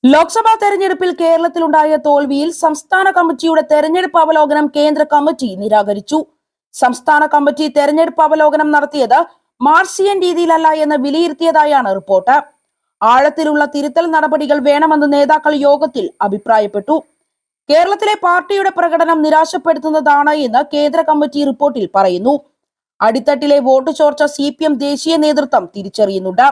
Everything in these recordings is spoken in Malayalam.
ലോക്സഭാ തെരഞ്ഞെടുപ്പിൽ കേരളത്തിലുണ്ടായ തോൽവിയിൽ സംസ്ഥാന കമ്മിറ്റിയുടെ തെരഞ്ഞെടുപ്പ് അവലോകനം കേന്ദ്ര കമ്മിറ്റി നിരാകരിച്ചു. സംസ്ഥാന കമ്മിറ്റി തെരഞ്ഞെടുപ്പ് അവലോകനം നടത്തിയത് മാർസിയൻ രീതിയിലല്ല എന്ന് വിലയിരുത്തിയതായാണ് റിപ്പോർട്ട്. ആഴത്തിലുള്ള തിരുത്തൽ നടപടികൾ വേണമെന്ന് നേതാക്കൾ യോഗത്തിൽ അഭിപ്രായപ്പെട്ടു. കേരളത്തിലെ പാർട്ടിയുടെ പ്രകടനം നിരാശപ്പെടുത്തുന്നതാണ് എന്ന് കേന്ദ്ര കമ്മിറ്റി റിപ്പോർട്ടിൽ പറയുന്നു. അടിത്തട്ടിലെ വോട്ട് ചോർച്ച CPM ദേശീയ നേതൃത്വം തിരിച്ചറിയുന്നുണ്ട്.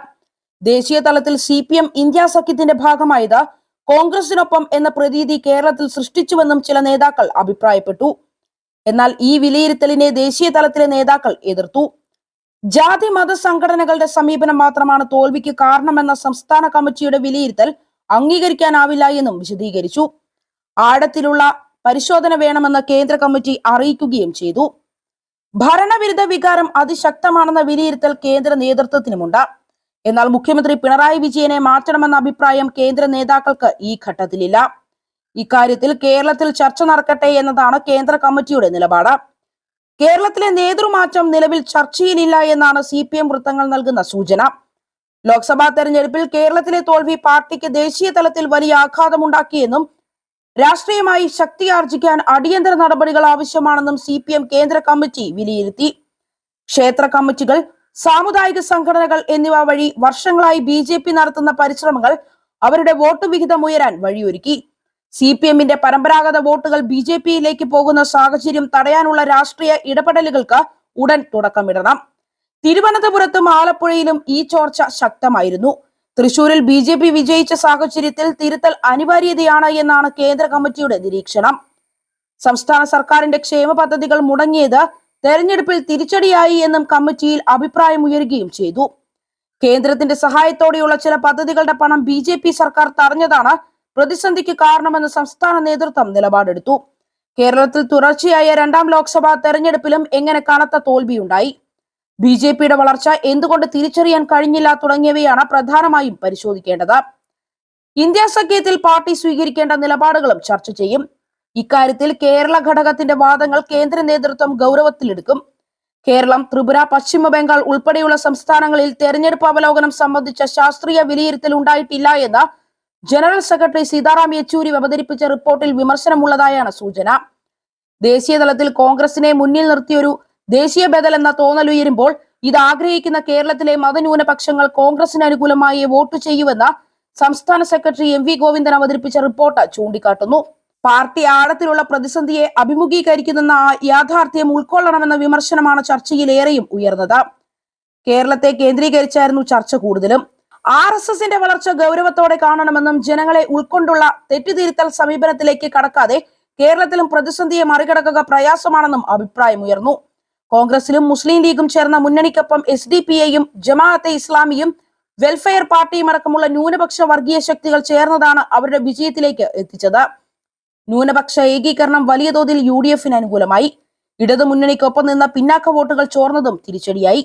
ദേശീയ തലത്തിൽ CPM ഇന്ത്യ സഖ്യത്തിന്റെ ഭാഗമായത് കോൺഗ്രസിനൊപ്പം എന്ന പ്രതീതി കേരളത്തിൽ സൃഷ്ടിച്ചുവെന്നും ചില നേതാക്കൾ അഭിപ്രായപ്പെട്ടു. എന്നാൽ ഈ വിലയിരുത്തലിനെ ദേശീയ തലത്തിലെ നേതാക്കൾ എതിർത്തു. ജാതി മത സംഘടനകളുടെ സമീപനം മാത്രമാണ് തോൽവിക്ക് കാരണമെന്ന സംസ്ഥാന കമ്മിറ്റിയുടെ വിലയിരുത്തൽ അംഗീകരിക്കാനാവില്ല എന്നും വിശദീകരിച്ചു. ആഴത്തിലുള്ള പരിശോധന വേണമെന്ന് കേന്ദ്ര കമ്മിറ്റി അറിയിക്കുകയും ചെയ്തു. ഭരണവിരുദ്ധ വികാരം അതിശക്തമാണെന്ന വിലയിരുത്തൽ കേന്ദ്ര നേതൃത്വത്തിനുമുണ്ട്. എന്നാൽ മുഖ്യമന്ത്രി പിണറായി വിജയനെ മാറ്റണമെന്ന അഭിപ്രായം കേന്ദ്ര നേതാക്കൾക്ക് ഈ ഘട്ടത്തിലില്ല. ഇക്കാര്യത്തിൽ കേരളത്തിൽ ചർച്ച നടക്കട്ടെ എന്നതാണ് കേന്ദ്ര കമ്മിറ്റിയുടെ നിലപാട്. കേരളത്തിലെ നേതൃമാറ്റം നിലവിൽ ചർച്ചയിലില്ല എന്നാണ് CPM വൃത്തങ്ങൾ നൽകുന്ന സൂചന. ലോക്സഭാ തെരഞ്ഞെടുപ്പിൽ കേരളത്തിലെ തോൽവി പാർട്ടിക്ക് ദേശീയ തലത്തിൽ വലിയ ആഘാതമുണ്ടാക്കിയെന്നും രാഷ്ട്രീയമായി ശക്തിയാർജിക്കാൻ അടിയന്തര നടപടികൾ ആവശ്യമാണെന്നും CPM കേന്ദ്ര കമ്മിറ്റി വിലയിരുത്തി. ക്ഷേത്ര കമ്മിറ്റികൾ, സാമുദായിക സംഘടനകൾ എന്നിവ വഴി വർഷങ്ങളായി BJP നടത്തുന്ന പരിശ്രമങ്ങൾ അവരുടെ വോട്ട് വിഹിതം ഉയരാൻ വഴിയൊരുക്കി. CPMന്റെ പരമ്പരാഗത വോട്ടുകൾ BJPയിലേക്ക് പോകുന്ന സാഹചര്യം തടയാനുള്ള രാഷ്ട്രീയ ഇടപെടലുകൾക്ക് ഉടൻ തുടക്കമിടണം. തിരുവനന്തപുരത്തും ആലപ്പുഴയിലും ഈ ചോർച്ച ശക്തമായിരുന്നു. തൃശൂരിൽ BJP വിജയിച്ച സാഹചര്യത്തിൽ തിരുത്തൽ അനിവാര്യതയാണ് എന്നാണ് കേന്ദ്ര കമ്മിറ്റിയുടെ നിരീക്ഷണം. സംസ്ഥാന സർക്കാരിന്റെ ക്ഷേമ പദ്ധതികൾ മുടങ്ങിയത് തെരഞ്ഞെടുപ്പിൽ തിരിച്ചടിയായി എന്നും കമ്മിറ്റിയിൽ അഭിപ്രായമുയരുകയും ചെയ്തു. കേന്ദ്രത്തിന്റെ സഹായത്തോടെയുള്ള ചില പദ്ധതികളുടെ പണം BJP സർക്കാർ തടഞ്ഞതാണ് പ്രതിസന്ധിക്ക് കാരണമെന്ന് സംസ്ഥാന നേതൃത്വം നിലപാടെടുത്തു. കേരളത്തിൽ തുടർച്ചയായ രണ്ടാം ലോക്സഭാ തെരഞ്ഞെടുപ്പിലും എങ്ങനെ കനത്ത തോൽവിയുണ്ടായി, BJPയുടെ വളർച്ച എന്തുകൊണ്ട് തിരിച്ചറിയാൻ കഴിഞ്ഞില്ല തുടങ്ങിയവയാണ് പ്രധാനമായും പരിശോധിക്കേണ്ടത്. ഇന്ത്യ സഖ്യത്തിൽ പാർട്ടി സ്വീകരിക്കേണ്ട നിലപാടുകളും ചർച്ച ചെയ്യും. ഇക്കാര്യത്തിൽ കേരള ഘടകത്തിന്റെ വാദങ്ങൾ കേന്ദ്ര നേതൃത്വം ഗൗരവത്തിലെടുക്കും. കേരളം, ത്രിപുര, പശ്ചിമ ബംഗാൾ ഉൾപ്പെടെയുള്ള സംസ്ഥാനങ്ങളിൽ തെരഞ്ഞെടുപ്പ് അവലോകനം സംബന്ധിച്ച ശാസ്ത്രീയ വിലയിരുത്തൽ ഉണ്ടായിട്ടില്ല എന്ന് ജനറൽ സെക്രട്ടറി സീതാറാം യെച്ചൂരി അവതരിപ്പിച്ച റിപ്പോർട്ടിൽ വിമർശനമുള്ളതായാണ് സൂചന. ദേശീയ തലത്തിൽ കോൺഗ്രസിനെ മുന്നിൽ നിർത്തിയൊരു ദേശീയ ബദൽ എന്ന തോന്നലുയരുമ്പോൾ ഇത് ആഗ്രഹിക്കുന്ന കേരളത്തിലെ മതന്യൂനപക്ഷങ്ങൾ കോൺഗ്രസിന് അനുകൂലമായി വോട്ട് ചെയ്യുമെന്ന് സംസ്ഥാന സെക്രട്ടറി MV ഗോവിന്ദൻ അവതരിപ്പിച്ച റിപ്പോർട്ട് ചൂണ്ടിക്കാട്ടുന്നു. പാർട്ടി ആഴത്തിലുള്ള പ്രതിസന്ധിയെ അഭിമുഖീകരിക്കുന്ന യാഥാർത്ഥ്യം ഉൾക്കൊള്ളണമെന്ന വിമർശനമാണ് ചർച്ചയിലേറെയും ഉയർന്നത്. കേരളത്തെ കേന്ദ്രീകരിച്ചായിരുന്നു ചർച്ച കൂടുതലും. RSSന്റെ വളർച്ച ഗൗരവത്തോടെ കാണണമെന്നും ജനങ്ങളെ ഉൾക്കൊണ്ടുള്ള തെറ്റിതിരുത്തൽ സമീപനത്തിലേക്ക് കടക്കാതെ കേരളത്തിലും പ്രതിസന്ധിയെ മറികടക്കുക പ്രയാസമാണെന്നും അഭിപ്രായമുയർന്നു. കോൺഗ്രസിലും മുസ്ലിം ലീഗും ചേർന്ന മുന്നണിക്കൊപ്പം SDPIയും ജമാഅത്തെ ഇസ്ലാമിയും വെൽഫെയർ പാർട്ടിയും അടക്കമുള്ള ന്യൂനപക്ഷ വർഗീയ ശക്തികൾ ചേർന്നതാണ് അവരുടെ വിജയത്തിലേക്ക് എത്തിച്ചത്. ന്യൂനപക്ഷ ഏകീകരണം വലിയ തോതിൽ UDFന് അനുകൂലമായി. ഇടതു മുന്നണിക്കൊപ്പം നിന്ന പിന്നാക്ക വോട്ടുകൾ ചോർന്നതും തിരിച്ചടിയായി.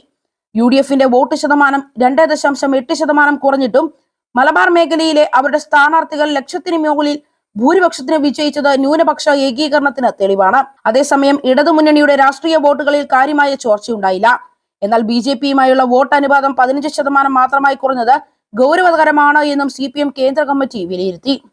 UDFന്റെ വോട്ട് ശതമാനം 2.8% കുറഞ്ഞിട്ടും മലബാർ മേഖലയിലെ അവരുടെ സ്ഥാനാർത്ഥികൾ ലക്ഷത്തിന് മുകളിൽ ഭൂരിപക്ഷത്തിന് വിജയിച്ചത് ന്യൂനപക്ഷ ഏകീകരണത്തിന് തെളിവാണ്. അതേസമയം ഇടതുമുന്നണിയുടെ രാഷ്ട്രീയ വോട്ടുകളിൽ കാര്യമായ ചോർച്ചയുണ്ടായില്ല. എന്നാൽ BJPയുമായുള്ള വോട്ട് അനുപാതം 15% മാത്രമായി കുറഞ്ഞത് ഗൗരവകരമാണ് എന്നും CPM കേന്ദ്ര കമ്മിറ്റി വിലയിരുത്തി.